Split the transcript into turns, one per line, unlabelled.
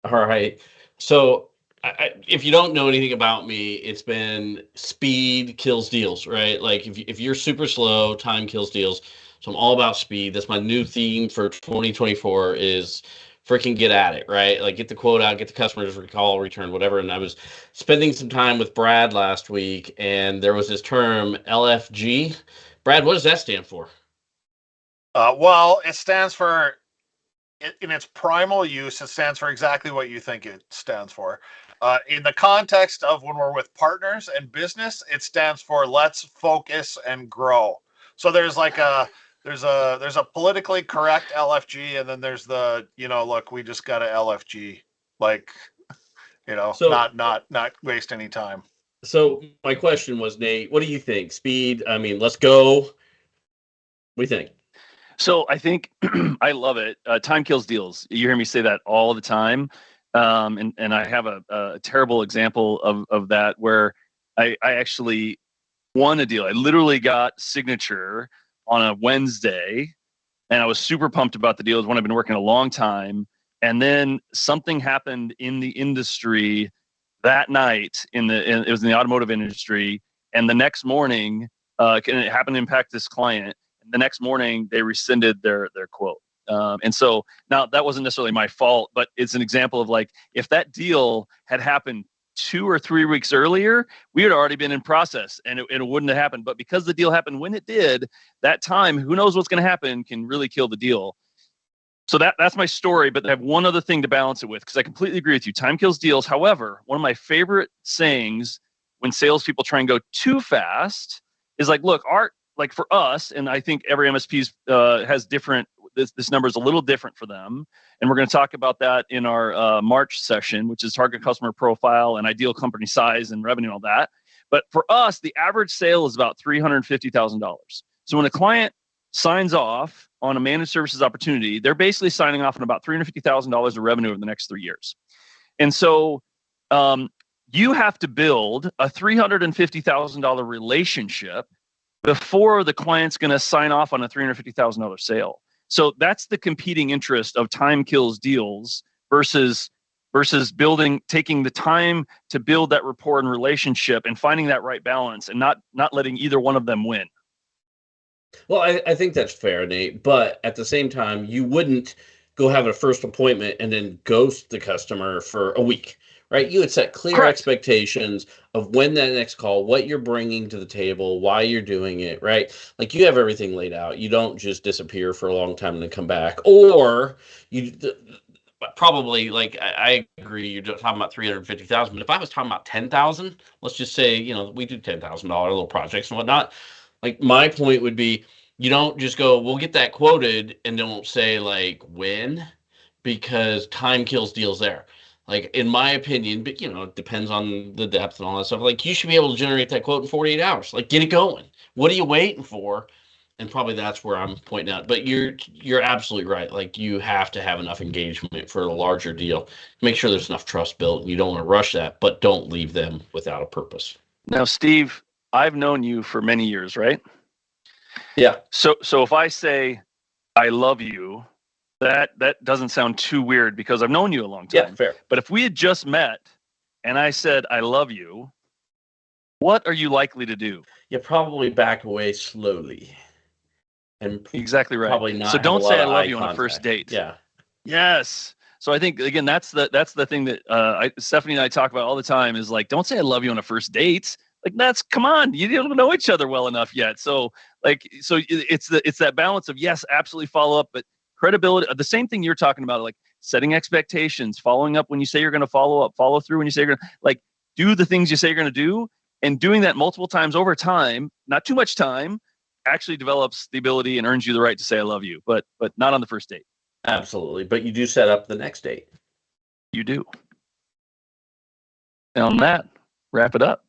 All right. So, if you don't know anything about me, it's been speed kills deals, right? Like if you're super slow, time kills deals. So I'm all about speed. That's my new theme for 2024 is freaking get at it, right? Like get the quote out, get the customers recall, return, whatever. And I was spending some time with Brad last week, and there was this term LFG. Brad, what does that stand for?
Well, it stands for, in its primal use, it stands for exactly what you think it stands for. In the context of when we're with partners and business, it stands for let's focus and grow. So there's a politically correct LFG, and then there's the, look, we just got a LFG, like,
So
not waste any time.
so my question was, Nate, what do you think? Speed, I mean, let's go. What do you think?
So I think I love it. Time kills deals. You hear me say that all the time. And I have a terrible example of that where I actually won a deal. I literally got signature on a Wednesday, and I was super pumped about the deal. It was one I've been working a long time. And then something happened in the industry that night. It was in the automotive industry, and the next morning, and it happened to impact this client. The next morning, they rescinded their quote. And so now that wasn't necessarily my fault, but it's an example of like if that deal had happened 2 or 3 weeks earlier, we had already been in process, and it wouldn't have happened. But because the deal happened when it did, that time, who knows what's going to happen, can really kill the deal. So that's my story, but I have one other thing to balance it with, because I completely agree with you. Time kills deals. However, one of my favorite sayings when salespeople try and go too fast is like, look, like for us, and I think every MSP has different. This number is a little different for them, and we're going to talk about that in our March session, which is target customer profile and ideal company size and revenue and all that. But for us, the average sale is about $350,000. So when a client signs off on a managed services opportunity, they're basically signing off on about $350,000 of revenue over the next 3 years. And so you have to build a $350,000 relationship before the client's going to sign off on a $350,000 sale. So that's the competing interest of time kills deals versus taking the time to build that rapport and relationship and finding that right balance and not letting either one of them win.
Well, I think that's fair, Nate. But at the same time, you wouldn't go have a first appointment and then ghost the customer for a week, right? You would set clear
Correct.
expectations of when that next call, what you're bringing to the table, why you're doing it, right? Like you have everything laid out. You don't just disappear for a long time and then come back. Or you probably, like, I agree, you're just talking about 350,000. But if I was talking about 10,000, let's just say, we do $10,000 little projects and whatnot. Like my point would be, you don't just go, we'll get that quoted and don't say like when, because time kills deals there. Like in my opinion, but it depends on the depth and all that stuff. Like you should be able to generate that quote in 48 hours. Like get it going. What are you waiting for? And probably that's where I'm pointing out. But you're absolutely right. Like you have to have enough engagement for a larger deal. Make sure there's enough trust built. You don't want to rush that, but don't leave them without a purpose.
Now, Steve, I've known you for many years, right?
Yeah.
So if I say I love you, that doesn't sound too weird because I've known you a long time.
Yeah, fair.
But if we had just met and I said I love you, what are you likely to do?
You probably back away slowly. And
Exactly right.
probably not
So
have
don't
a lot
say I
of
love
eye
you on a first
contact.
date.
Yeah.
Yes. So I think again that's the thing that Stephanie and I talk about all the time is like, don't say I love you on a first date. Like come on, you don't know each other well enough yet. So it's that balance of yes, absolutely follow up, but credibility. The same thing you're talking about, like setting expectations, following up when you say you're going to follow up, follow through when you say you're going to like do the things you say you're going to do, and doing that multiple times over time, not too much time, actually develops the ability and earns you the right to say I love you, but not on the first date.
Absolutely. But you do set up the next date.
You do. And on that, wrap it up.